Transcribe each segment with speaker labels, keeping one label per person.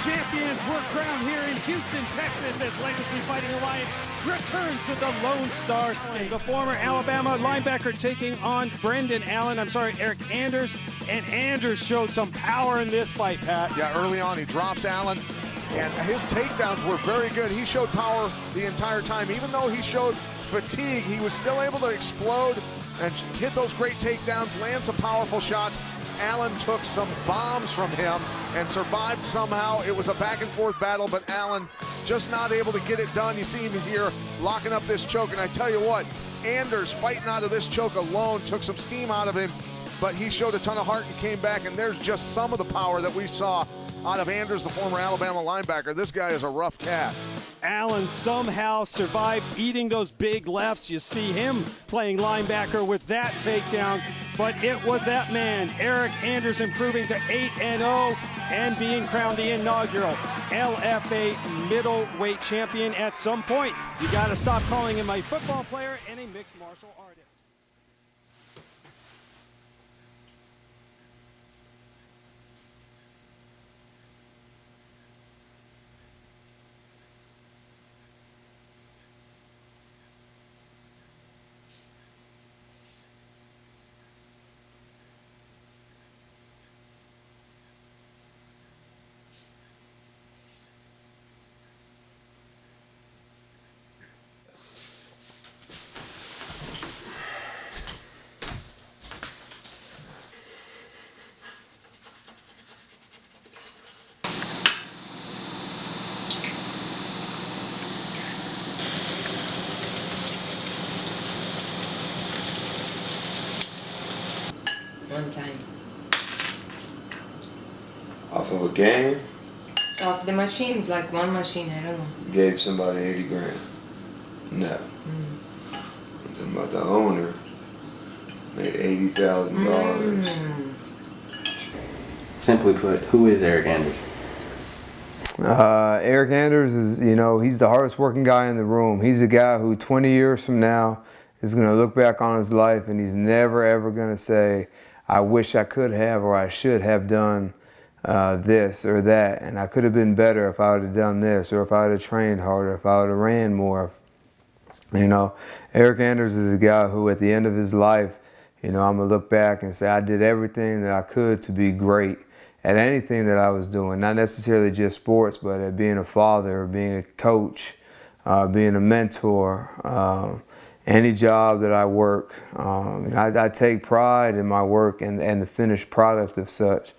Speaker 1: champions were crowned here in Houston, Texas, as Legacy Fighting Alliance returns to the Lone Star State. The former Alabama linebacker taking on Eric Anders, and Anders showed some power in this fight, Pat.
Speaker 2: Yeah, early on he drops Allen, and his takedowns were very good. He showed power the entire time. Even though he showed fatigue, he was still able to explode and hit those great takedowns, land some powerful shots. Allen took some bombs from him and survived somehow. It was a back and forth battle, but Allen just not able to get it done. You see him here locking up this choke, and I tell you what, Anders fighting out of this choke alone took some steam out of him, but he showed a ton of heart and came back, and there's just some of the power that we saw out of Anders, the former Alabama linebacker. This guy is a rough cat.
Speaker 1: Allen somehow survived eating those big lefts. You see him playing linebacker with that takedown, but it was that man, Eric Anders, improving to 8-0 and being crowned the inaugural LFA middleweight champion. At some point, you got to stop calling him a football player and a mixed martial artist.
Speaker 3: One time.
Speaker 4: Off of a game?
Speaker 3: Off the machines, like one machine, I don't know.
Speaker 4: Gave somebody 80 grand? No. I'm talking about the owner. Made $80,000.
Speaker 5: Simply put, who is Eric Anders?
Speaker 6: Eric Anders is, he's the hardest working guy in the room. He's a guy who 20 years from now is going to look back on his life and he's never ever going to say, I wish I could have or I should have done this or that, and I could have been better if I would have done this, or if I would have trained harder, if I would have ran more. Eric Anders is a guy who at the end of his life, I'm going to look back and say I did everything that I could to be great at anything that I was doing, not necessarily just sports, but at being a father, being a coach, being a mentor, any job that I work. I take pride in my work and the finished product of such.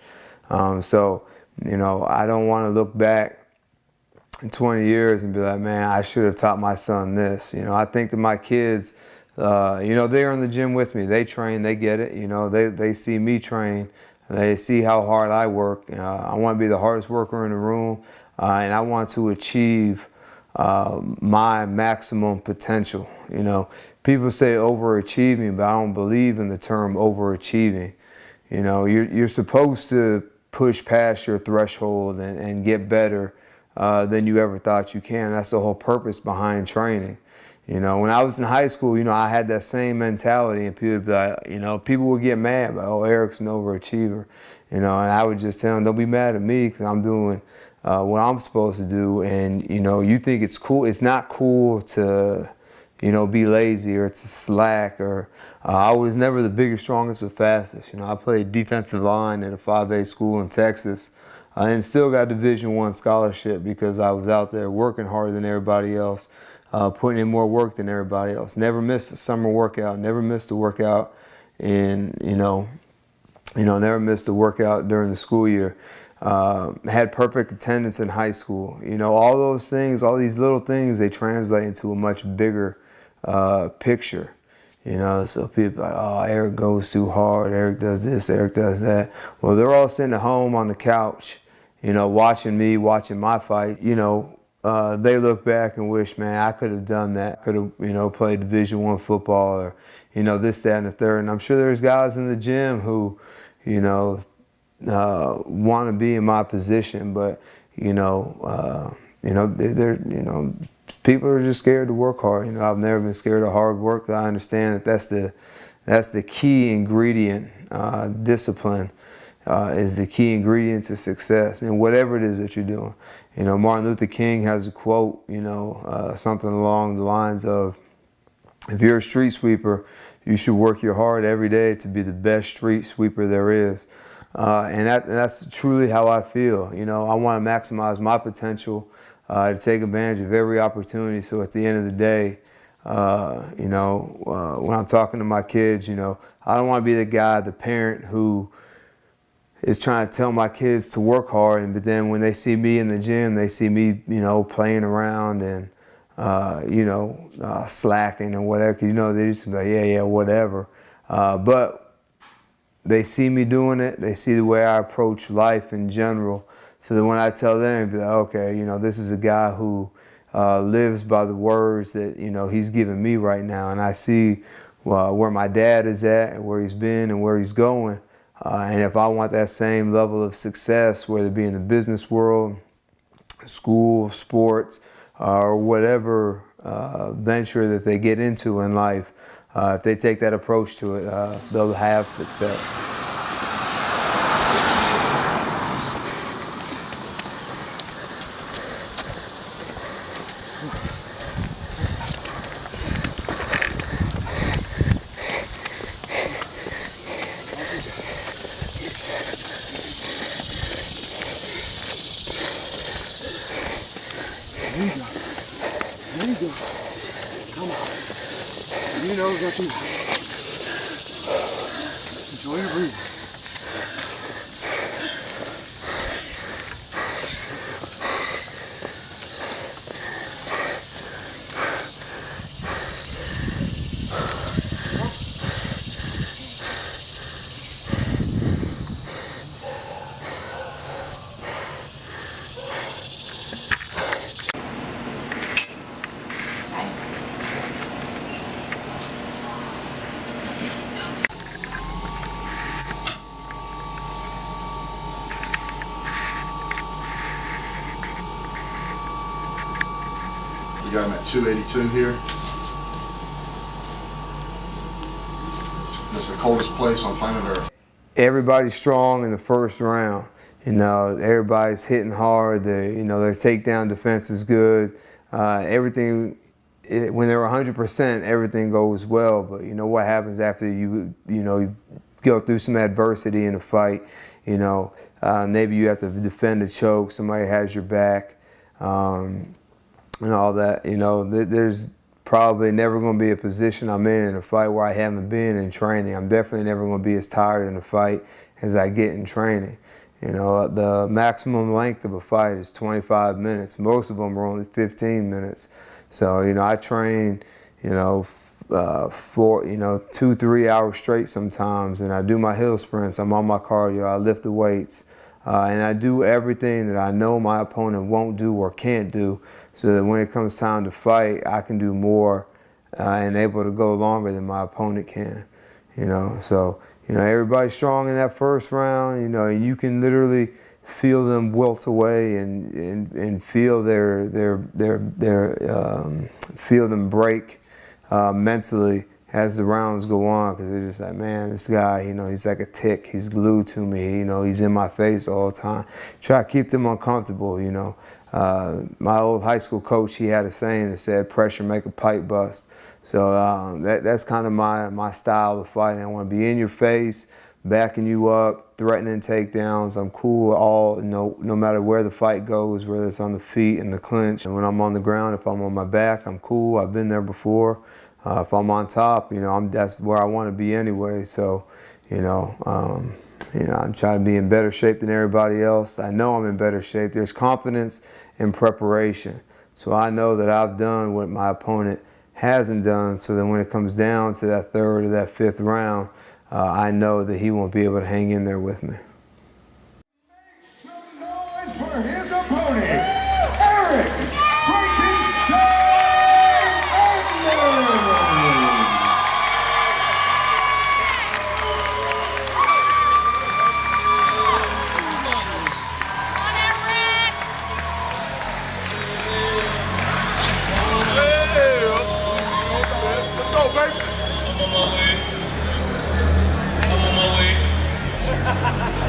Speaker 6: So I don't want to look back in 20 years and be like, man, I should have taught my son this. I think that my kids, they're in the gym with me. They train, they get it. They see me train. They see how hard I work. I want to be the hardest worker in the room, and I want to achieve my maximum potential. People say overachieving, but I don't believe in the term overachieving. You're supposed to push past your threshold and get better than you ever thought you can. That's the whole purpose behind training. When I was in high school, I had that same mentality, and people would be like, people would get mad, but oh, Eric's an overachiever, and I would just tell them, don't be mad at me because I'm doing what I'm supposed to do, and you think it's cool. It's not cool to be lazy or to slack, or I was never the biggest, strongest, or fastest. I played defensive line at a 5A school in Texas, and still got Division I scholarship because I was out there working harder than everybody else, putting in more work than everybody else. Never missed a summer workout, never missed a workout never missed a workout during the school year. Had perfect attendance in high school. All those things, all these little things, they translate into a much bigger picture. So people are like, oh, Eric goes too hard, Eric does this, Eric does that. Well, they're all sitting at home on the couch, watching me, watching my fight. They look back and wish, man, I could have done that. Could have, played Division I football, or, this, that, and the third. And I'm sure there's guys in the gym who, want to be in my position, but, people are just scared to work hard. I've never been scared of hard work. I understand that that's the key ingredient, discipline. is the key ingredient to success in whatever it is that you're doing. You know, Martin Luther King has a quote, you know, something along the lines of, if you're a street sweeper, you should work your heart every day to be the best street sweeper there is. And that's truly how I feel. You know, I want to maximize my potential, to take advantage of every opportunity. So at the end of the day, you know, when I'm talking to my kids, you know, I don't want to be the guy, the parent who is trying to tell my kids to work hard, but then when they see me in the gym, they see me, you know, playing around and, you know, slacking and whatever. 'Cause, you know, they just be like, yeah, whatever. But they see me doing it. They see the way I approach life in general. So that when I tell them, be like, okay, you know, this is a guy who lives by the words that, you know, he's giving me right now. And I see where my dad is at and where he's been and where he's going. And if I want that same level of success, whether it be in the business world, school, sports, or whatever venture that they get into in life, if they take that approach to it, they'll have success.
Speaker 2: There you go. Come on. You know that you enjoy your breathing.
Speaker 7: We got him at 282 here. That's the coldest place on planet Earth.
Speaker 6: Everybody's strong in the first round. You know, everybody's hitting hard. You know, their takedown defense is good. Everything, when they're 100%, everything goes well. But you know what happens after you go through some adversity in a fight. You know, maybe you have to defend a choke. Somebody has your back. And all that, you know, there's probably never going to be a position I'm in a fight where I haven't been in training. I'm definitely never going to be as tired in a fight as I get in training. You know, the maximum length of a fight is 25 minutes. Most of them are only 15 minutes. So, you know, I train, you know, for, 2-3 hours straight sometimes, and I do my hill sprints. I'm on my cardio. I lift the weights. And I do everything that I know my opponent won't do or can't do, so that when it comes time to fight, I can do more and able to go longer than my opponent can. You know, so everybody's strong in that first round. You know, and you can literally feel them wilt away and feel feel them break mentally as the rounds go on, because they're just like, man, this guy, you know, he's like a tick. He's glued to me. You know, he's in my face all the time. Try to keep them uncomfortable, you know. My old high school coach, he had a saying that said, pressure make a pipe bust. So that's kind of my style of fighting. I want to be in your face, backing you up, threatening takedowns. I'm cool no matter where the fight goes, whether it's on the feet in the clinch. And when I'm on the ground, if I'm on my back, I'm cool. I've been there before. If I'm on top, you know, that's where I want to be anyway. So, I'm trying to be in better shape than everybody else. I know I'm in better shape. There's confidence in preparation. So I know that I've done what my opponent hasn't done, so that when it comes down to that third or that fifth round, I know that he won't be able to hang in there with me.
Speaker 2: Make some noise for his opponent, Eric Frankenstein Adler.
Speaker 7: I'm on my way.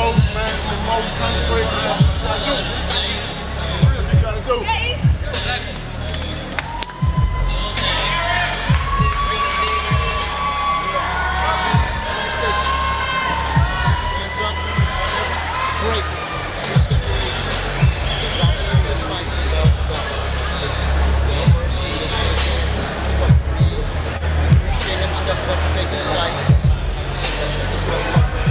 Speaker 7: focus, man. Stay focused, concentrate, man. You gotta do. Hands up. Break. This fight from bell to bell. No mercy. There's no chance. Appreciate him stepping up and taking the fight. This motherfucker.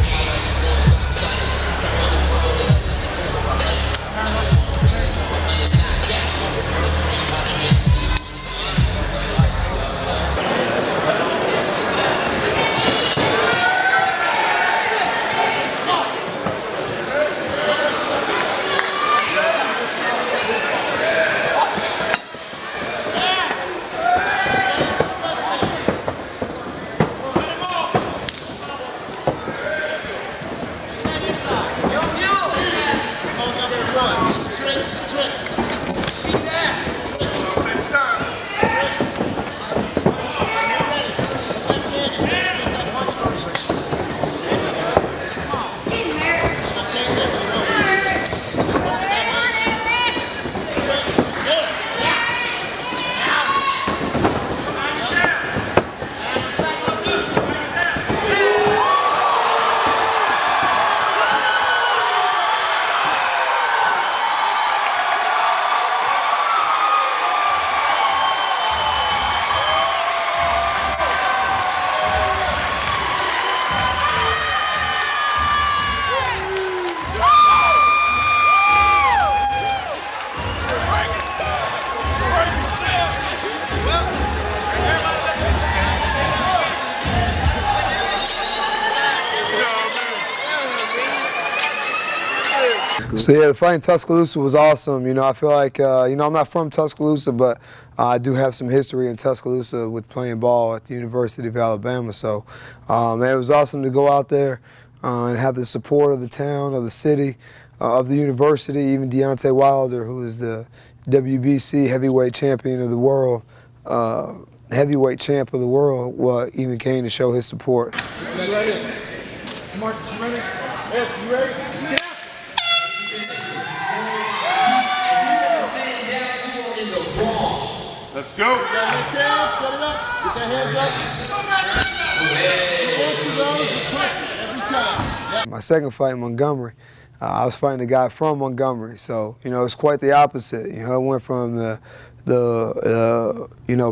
Speaker 6: So yeah, the fight in Tuscaloosa was awesome. You know, I feel like, I'm not from Tuscaloosa, but I do have some history in Tuscaloosa with playing ball at the University of Alabama. So, man, it was awesome to go out there and have the support of the town, of the city, of the university. Even Deontay Wilder, who is the WBC heavyweight champion of the world, heavyweight champ of the world, even came to show his support.
Speaker 7: Marcus, you ready? Ed, you ready? Let's get out.
Speaker 8: Let's go.
Speaker 7: Get that hands down, set it up. Get that hands up. Every time.
Speaker 6: My second fight in Montgomery, I was fighting a guy from Montgomery, so it's quite the opposite. It went from the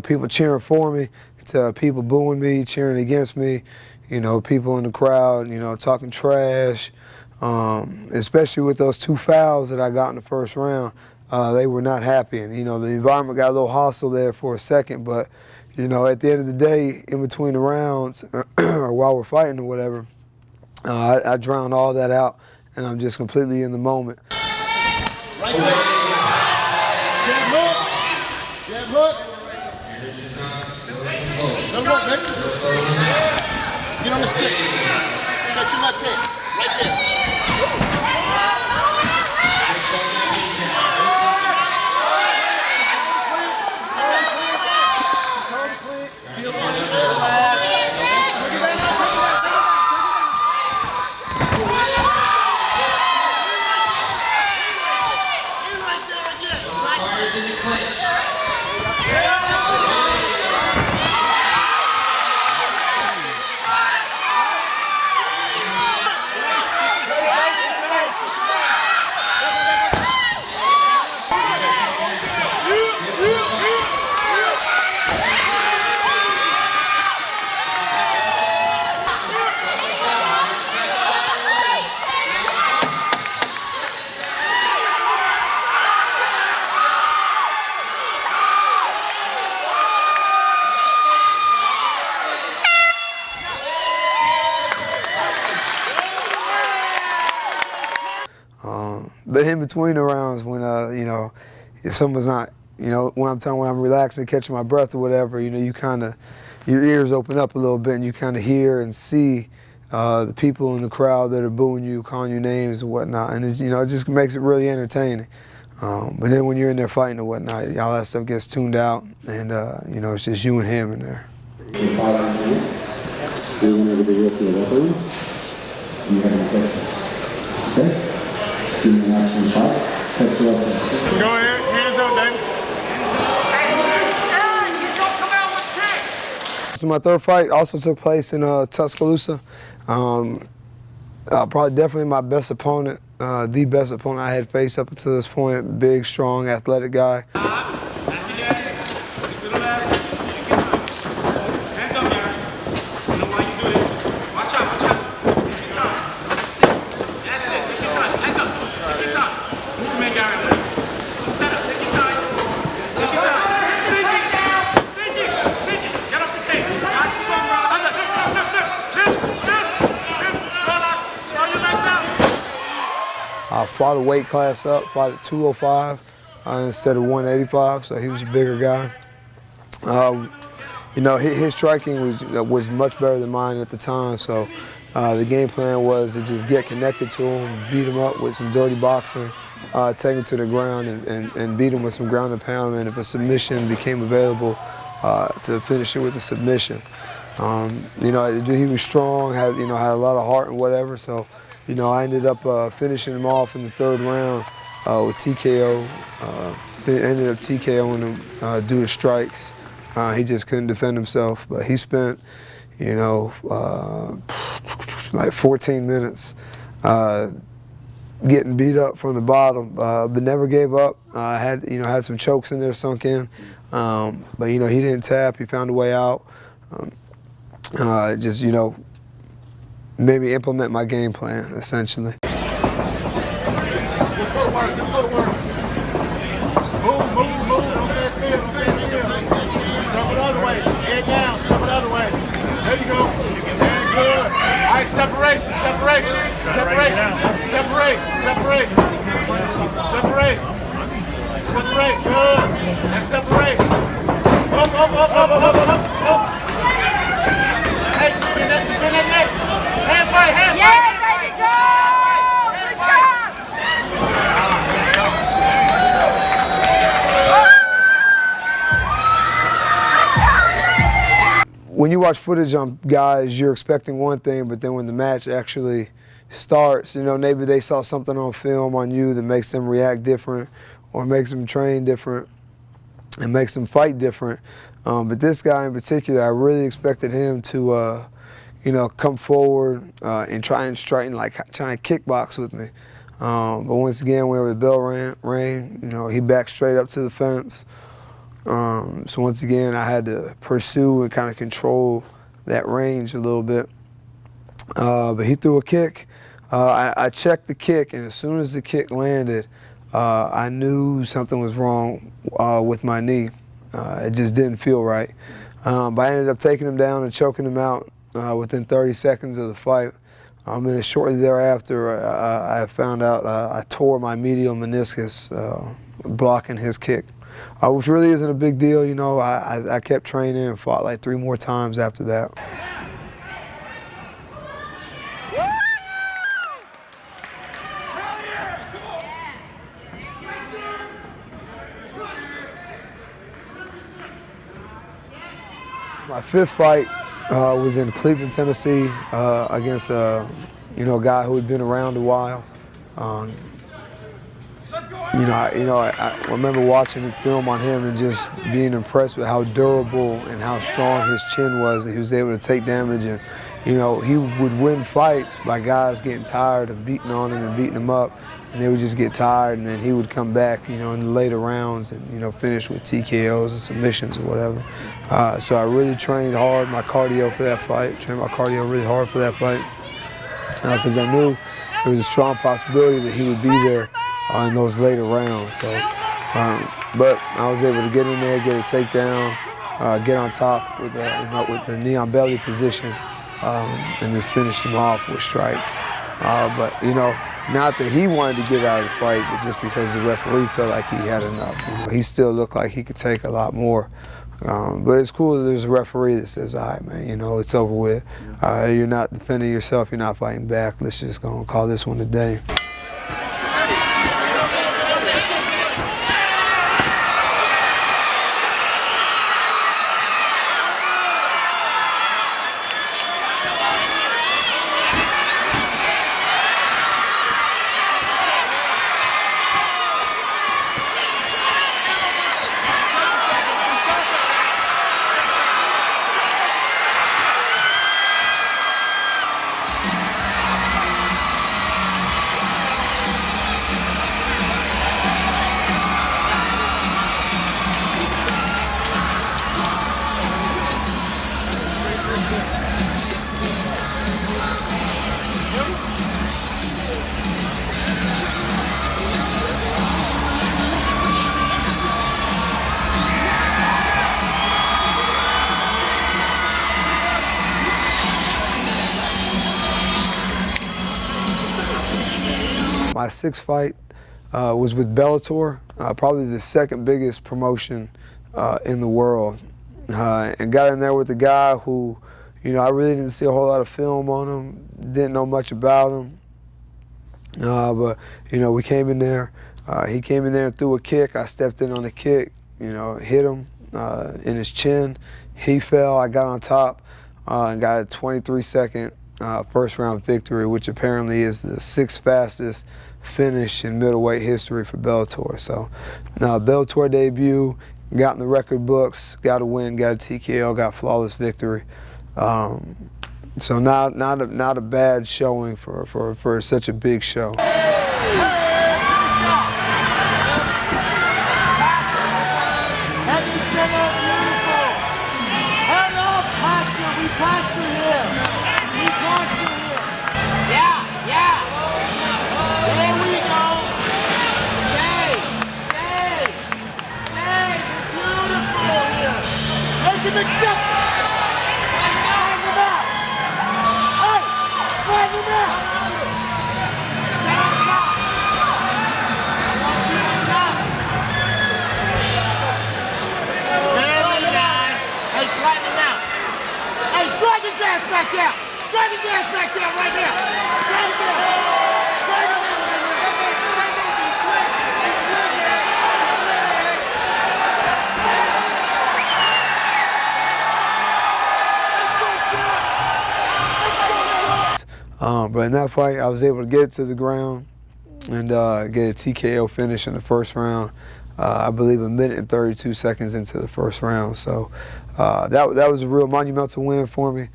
Speaker 6: people cheering for me to people booing me, cheering against me. People in the crowd, talking trash, especially with those 2 fouls that I got in the first round. They were not happy, and the environment got a little hostile there for a second. But at the end of the day, in between the rounds, or while we're fighting or whatever, I drowned all that out, and I'm just completely in the moment.
Speaker 7: Right there. Jab hook. Jab hook. Good work, baby. Get on the stick. Set your left hand. Right there.
Speaker 6: But in between the rounds, when if someone's not, when I'm relaxing, catching my breath or whatever, you kind of, your ears open up a little bit and you kind of hear and see the people in the crowd that are booing you, calling you names and whatnot, and it's, it just makes it really entertaining. But then when you're in there fighting or whatnot, all that stuff gets tuned out, and it's just you and him in there.
Speaker 9: We're going to be here for the weapon. You have any questions?
Speaker 6: So my third fight also took place in Tuscaloosa. Probably definitely my best opponent, the best opponent I had faced up until this point. Big, strong, athletic guy. I fought a weight class up, fought at 205 instead of 185, so he was a bigger guy. You know, his striking was much better than mine at the time, so the game plan was to just get connected to him, beat him up with some dirty boxing, take him to the ground and beat him with some ground and pound, and if a submission became available, to finish it with a submission. You know, he was strong, had a lot of heart and whatever, so you know, I ended up finishing him off in the third round with TKO. Ended up TKOing him due to strikes. He just couldn't defend himself, but he spent, you know, like 14 minutes getting beat up from the bottom, but never gave up. Had some chokes in there sunk in, but you know, he didn't tap. He found a way out. Just, you know, made me implement my game plan, essentially.
Speaker 7: Good footwork, good footwork. Move, move, move. Don't stand still, don't stand still. Jump it other way. Head down, jump it other way. There you go. Very good. All right, separation, separation. Separation. Separate, separate. Separate. Separate, good. And separate. Up, up, up, up, up, up, up. Hey, spin that neck. Hand fight, hand fight.
Speaker 8: Yes, baby, go! Good job!
Speaker 6: When you watch footage on guys, you're expecting one thing, but then when the match actually starts, you know, maybe they saw something on film on you that makes them react different or makes them train different and makes them fight different. But this guy in particular, I really expected him to you know, come forward and try and strike, try and kickbox with me. But once again, whenever the bell rang, you know, he backed straight up to the fence. So once again, I had to pursue and kind of control that range a little bit. But he threw a kick. I checked the kick, and as soon as the kick landed, I knew something was wrong with my knee. It just didn't feel right. But I ended up taking him down and choking him out within 30 seconds of the fight. And shortly thereafter, I found out I tore my medial meniscus blocking his kick, which really isn't a big deal. You know, I kept training and fought like 3 more times after that. My 5th fight was in Cleveland, Tennessee, against a guy who had been around a while. I remember watching the film on him and just being impressed with how durable and how strong his chin was. That he was able to take damage, and you know, he would win fights by guys getting tired of beating on him and beating him up, and they would just get tired, and then he would come back, you know, in the later rounds and, you know, finish with TKOs and submissions or whatever. So I really trained hard my cardio for that fight, trained my cardio really hard for that fight, because I knew there was a strong possibility that he would be there in those later rounds. So, but I was able to get in there, get a takedown, get on top with the knee on belly position, and just finished him off with strikes. But you know, not that he wanted to get out of the fight, but just because the referee felt like he had enough. You know, he still looked like he could take a lot more. But it's cool that there's a referee that says, all right, man, you know, it's over with. You're not defending yourself, you're not fighting back. Let's just go and call this one a day. My sixth fight was with Bellator, probably the second biggest promotion in the world. And got in there with a guy who, you know, I really didn't see a whole lot of film on him, didn't know much about him. But, you know, we came in there. He came in there and threw a kick. I stepped in on the kick, you know, hit him in his chin. He fell. I got on top and got a 23-second first round victory, which apparently is the sixth fastest finish in middleweight history for Bellator. So, Bellator debut, got in the record books, got a win, got a TKO, got flawless victory. So not a bad showing for such a big show.
Speaker 8: Drag his ass back down! Drag his ass back down right now! Drag him down! Drag him down right
Speaker 6: now! But in that fight, I was able to get it to the ground and get a TKO finish in the first round. I believe 1 minute and 32 seconds into the first round. So that was a real monumental win for me.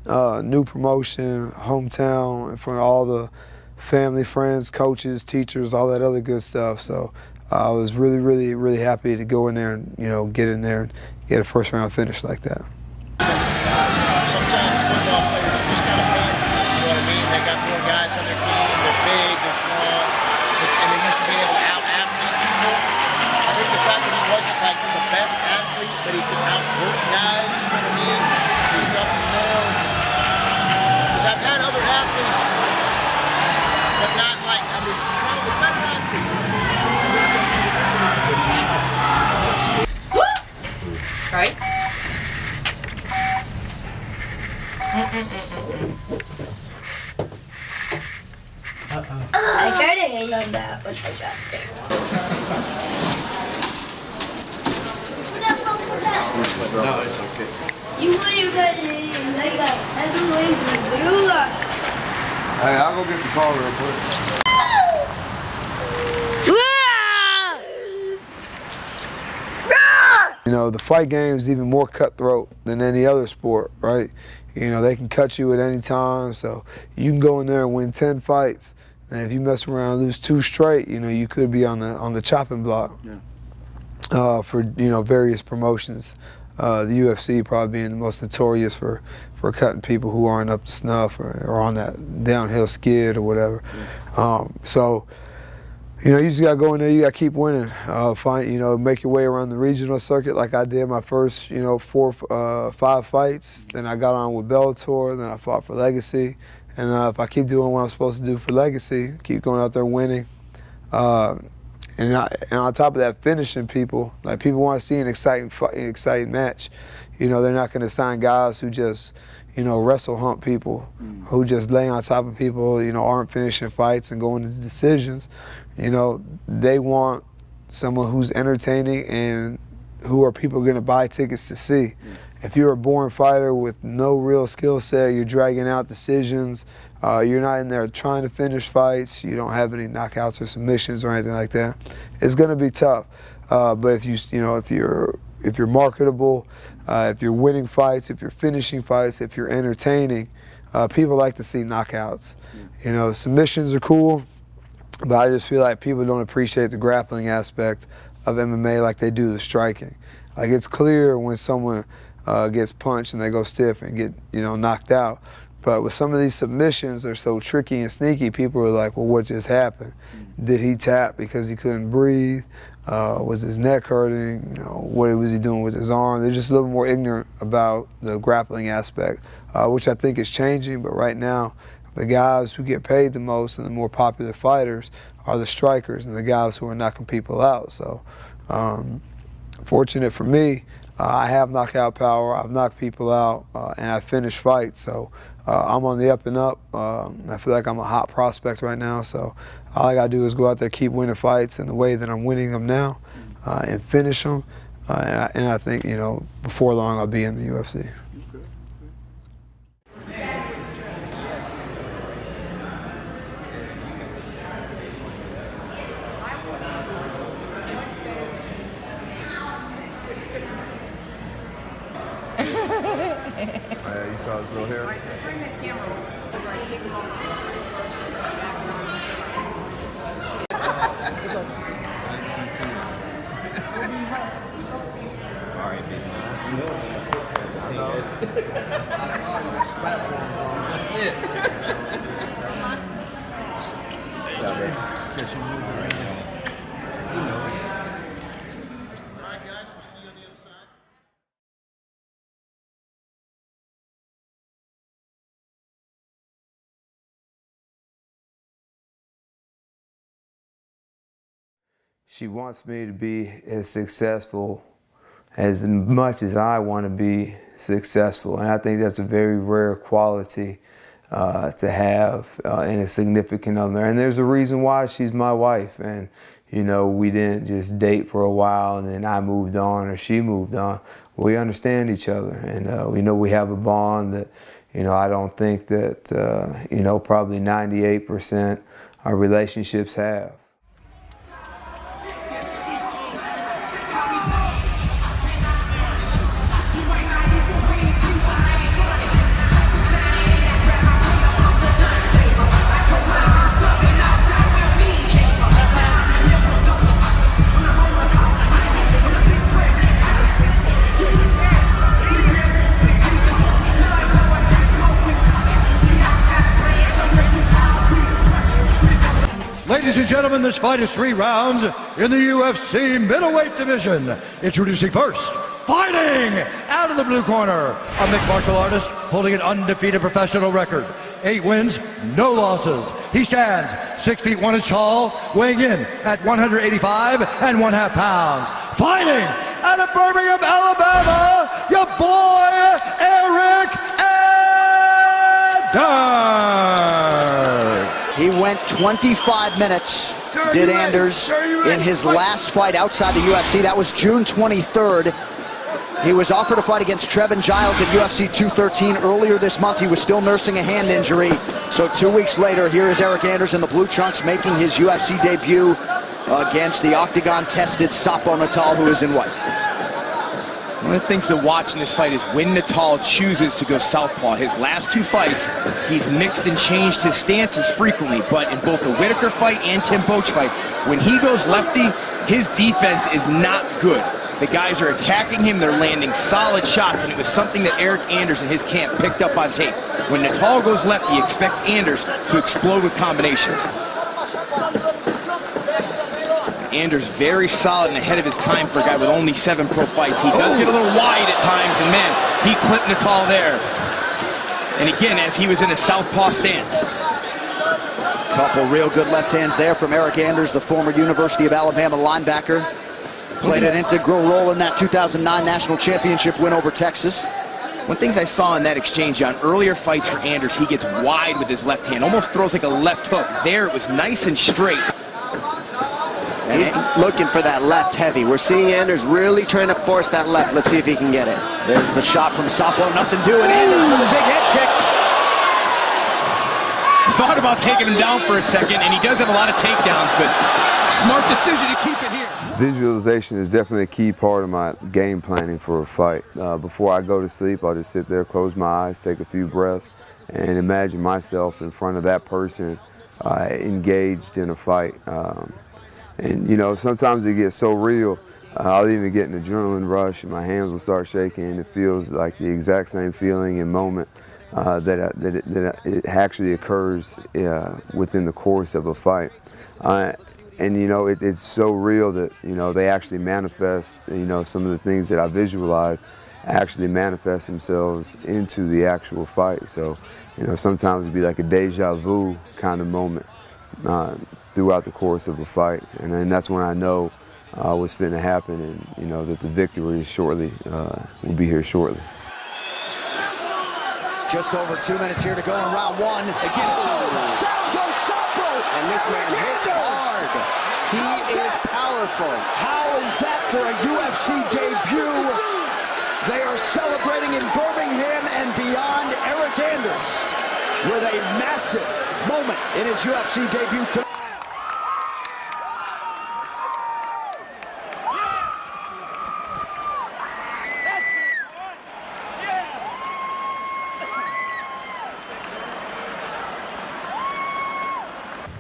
Speaker 6: New promotion, hometown, in front of all the family, friends, coaches, teachers, all that other good stuff. So I was really, really, really happy to go in there and, you know, get in there and get a first round finish like that.
Speaker 9: Sometimes football players are just kind of pansies, you know what I mean? They got more guys on their team, they're big, they're strong, and they're used to being able to out-athlete people. I think the fact that he wasn't like the best athlete, but he could outwork guys, you know what I mean? He's tough as nails. Because I've had other athletes, but not like, I mean, kind of a better athlete.
Speaker 3: Right?
Speaker 10: I tried to hang on that, but I got there.
Speaker 4: No, it's okay.
Speaker 10: You won your bet, and now you got 7 wins and 0 losses.
Speaker 4: Hey, I'll go get the car real quick.
Speaker 6: You know, the fight game is even more cutthroat than any other sport, right? You know, they can cut you at any time, so you can go in there and win 10 fights, and if you mess around and lose 2 straight, you know, you could be on the chopping block. Yeah. For, you know, various promotions. The UFC probably being the most notorious for cutting people who aren't up to snuff or on that downhill skid or whatever. Yeah. So, you know, you just gotta go in there. You gotta keep winning. You know, make your way around the regional circuit like I did my first, you know, 5 fights. Then I got on with Bellator. Then I fought for Legacy. And if I keep doing what I'm supposed to do for Legacy, keep going out there winning, and on top of that, finishing people. Like, people want to see an exciting match. You know, they're not gonna sign guys who just, you know, wrestle hump people, who just lay on top of people, you know, aren't finishing fights and going into decisions. You know, they want someone who's entertaining and who are people going to buy tickets to see. If you're a born fighter with no real skill set, you're dragging out decisions, you're not in there trying to finish fights, you don't have any knockouts or submissions or anything like that, it's going to be tough. But if you're marketable, if you're winning fights, if you're finishing fights, if you're entertaining, people like to see knockouts. You know, submissions are cool. But I just feel like people don't appreciate the grappling aspect of MMA like they do the striking. Like, it's clear when someone gets punched and they go stiff and get, you know, knocked out. But with some of these submissions, they're so tricky and sneaky, people are like, well, what just happened? Did he tap because he couldn't breathe? Was his neck hurting? You know, what was he doing with his arm? They're just a little more ignorant about the grappling aspect, which I think is changing. But right now, the guys who get paid the most and the more popular fighters are the strikers and the guys who are knocking people out. So fortunate for me, I have knockout power, I've knocked people out, and I finish fights. So I'm on the up and up. I feel like I'm a hot prospect right now. So all I got to do is go out there, keep winning fights in the way that I'm winning them now, and finish them. And I think, you know, before long I'll be in the UFC.
Speaker 4: You saw his little hair?
Speaker 11: All right, so bring that camera over. Right, take them all first.
Speaker 5: All right, big man. That's it.
Speaker 9: Just moving right now. You know. All right, guys, we'll see you on the other side.
Speaker 6: She wants me to be as successful as much as I want to be successful. And I think that's a very rare quality to have in a significant other. And there's a reason why she's my wife. And, you know, we didn't just date for a while and then I moved on or she moved on. We understand each other. And we know we have a bond that, you know, I don't think that, you know, probably 98% our relationships have.
Speaker 7: Ladies and gentlemen, this fight is 3 rounds in the UFC middleweight division. Introducing first, fighting out of the blue corner, a mixed martial artist holding an undefeated professional record. 8 wins, no losses. He stands 6 feet 1 inch tall, weighing in at 185 1/2 pounds. Fighting out of Birmingham, Alabama, your boy, Eric Anders.
Speaker 9: He went 25 minutes, did Anders, in his last fight outside the UFC. That was June 23rd. He was offered a fight against Trevin Giles at UFC 213 earlier this month. He was still nursing a hand injury. So 2 weeks later, here is Eric Anders in the blue trunks making his UFC debut against the octagon-tested Sapo Natal, who is in white.
Speaker 12: One of the things to watch in this fight is when Natal chooses to go southpaw. His last 2 fights, he's mixed and changed his stances frequently, but in both the Whitaker fight and Tim Boach fight, when he goes lefty, his defense is not good. The guys are attacking him, they're landing solid shots, and it was something that Eric Anders and his camp picked up on tape. When Natal goes lefty, you expect Anders to explode with combinations. Anders very solid and ahead of his time for a guy with only 7 pro fights. He does get a little wide at times, and man, he clipped Natal there. And again, as he was in a southpaw stance.
Speaker 9: Couple real good left hands there from Eric Anders, the former University of Alabama linebacker. Played an integral role in that 2009 national championship win over Texas.
Speaker 12: One thing I saw in that exchange on earlier fights for Anders, he gets wide with his left hand, almost throws like a left hook. There, it was nice and straight.
Speaker 9: And he's looking for that left heavy. We're seeing Anders really trying to force that left. Let's see if he can get it. There's the shot from Sapo, nothing doing. Anders with a big head kick.
Speaker 12: Thought about taking him down for a second, and he does have a lot of takedowns, but smart decision to keep it here.
Speaker 6: Visualization is definitely a key part of my game planning for a fight. Before I go to sleep, I'll just sit there, close my eyes, take a few breaths, and imagine myself in front of that person engaged in a fight. And you know, sometimes it gets so real, I'll even get an adrenaline rush and my hands will start shaking. It feels like the exact same feeling and moment that it actually occurs within the course of a fight. And you know, it's so real that, you know, they actually manifest, you know, some of the things that I visualize actually manifest themselves into the actual fight. So, you know, sometimes it'd be like a deja vu kind of moment. throughout the course of a fight. And then that's when I know what's finna happen, and you know that the victory is shortly, will be here shortly.
Speaker 12: Just over 2 minutes here to go in round one. Again, down goes Sapo. And this man hits hard. He is powerful. How is that for a UFC debut? They are celebrating in Birmingham and beyond. Eric Anders with a massive moment in his UFC debut tonight.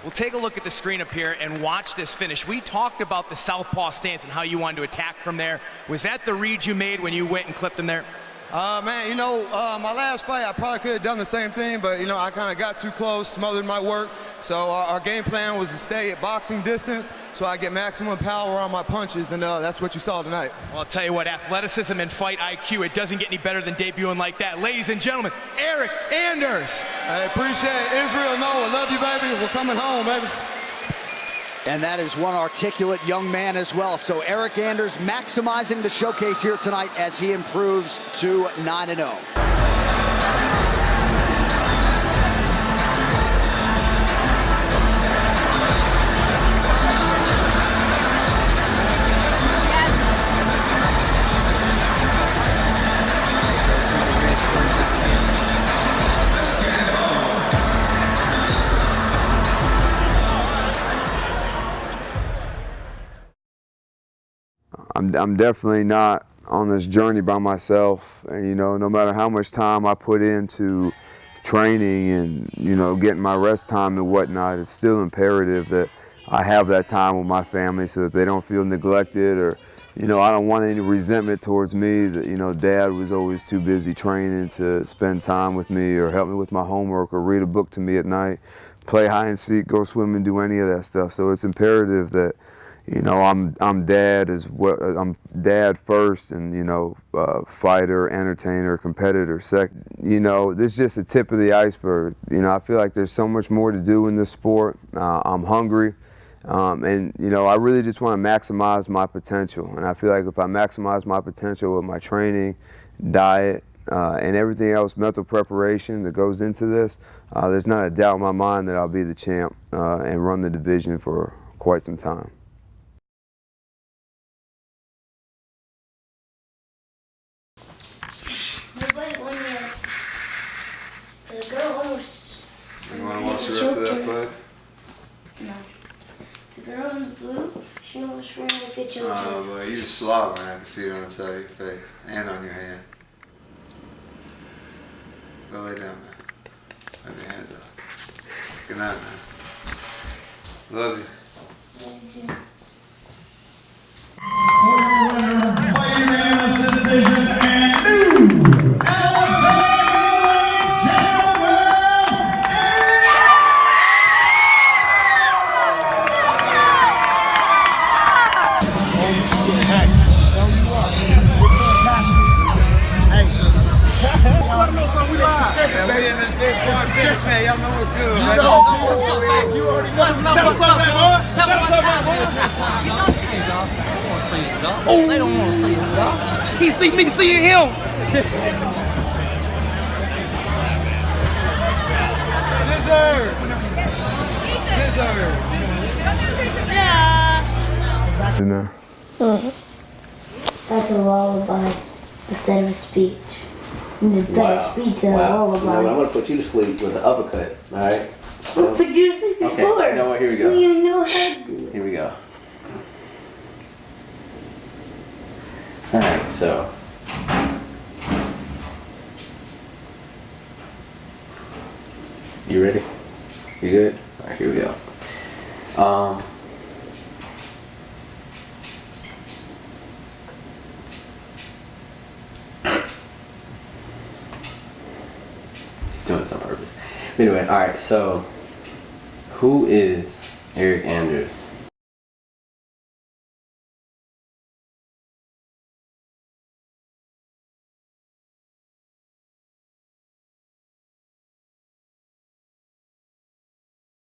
Speaker 13: Well, take a look at the screen up here and watch this finish. We talked about the southpaw stance and how you wanted to attack from there. Was that the read you made when you went and clipped him there?
Speaker 4: Man, you know, my last fight, I probably could have done the same thing, but, you know, I kind of got too close, smothered my work. So our game plan was to stay at boxing distance so I get maximum power on my punches, and that's what you saw tonight.
Speaker 13: Well, I'll tell you what, athleticism and fight IQ, it doesn't get any better than debuting like that. Ladies and gentlemen, Eric Anders.
Speaker 4: I appreciate it. Israel, Noah, love you, baby. We're coming home, baby.
Speaker 12: And that is one articulate young man as well. So Eric Anders maximizing the showcase here tonight as he improves to 9-0.
Speaker 6: I'm definitely not on this journey by myself, and you know, no matter how much time I put into training and, you know, getting my rest time and whatnot, it's still imperative that I have that time with my family so that they don't feel neglected, or, you know, I don't want any resentment towards me that, you know, Dad was always too busy training to spend time with me or help me with my homework or read a book to me at night, play hide and seek, go swim and do any of that stuff. So it's imperative that, you know, I'm dad as well. I'm dad first, and, you know, fighter, entertainer, competitor second. You know, this is just the tip of the iceberg. You know, I feel like there's so much more to do in this sport. I'm hungry, and you know, I really just want to maximize my potential. And I feel like if I maximize my potential with my training, diet, and everything else, mental preparation that goes into this, there's not a doubt in my mind that I'll be the champ and run the division for quite some time.
Speaker 10: You want to watch the rest of that fight? No. The girl in the blue, she almost ran like a joke.
Speaker 6: Oh, boy, you're just slobbering. I can see it on the side of your face and on your hand. Go lay down, man. Have your hands up. Good night, man. Love you.
Speaker 4: Y'all know what's good, man.
Speaker 8: You already know. Tell us something, boy. Tell us something, boy. They don't want to see us, dog. They don't want to see us, dog. He see me seeing him.
Speaker 10: That's a lullaby instead of a speech. The better speech than a lullaby.
Speaker 5: No, I'm going to put you to sleep with the uppercut, alright?
Speaker 10: I put you to sleep before.
Speaker 5: Okay, you know what? Here we go.
Speaker 10: You know how to do it.
Speaker 5: Here we go. Alright, so. You ready? You good? Alright, here we go. She's doing this on purpose. Anyway, alright, so who is Eric Anders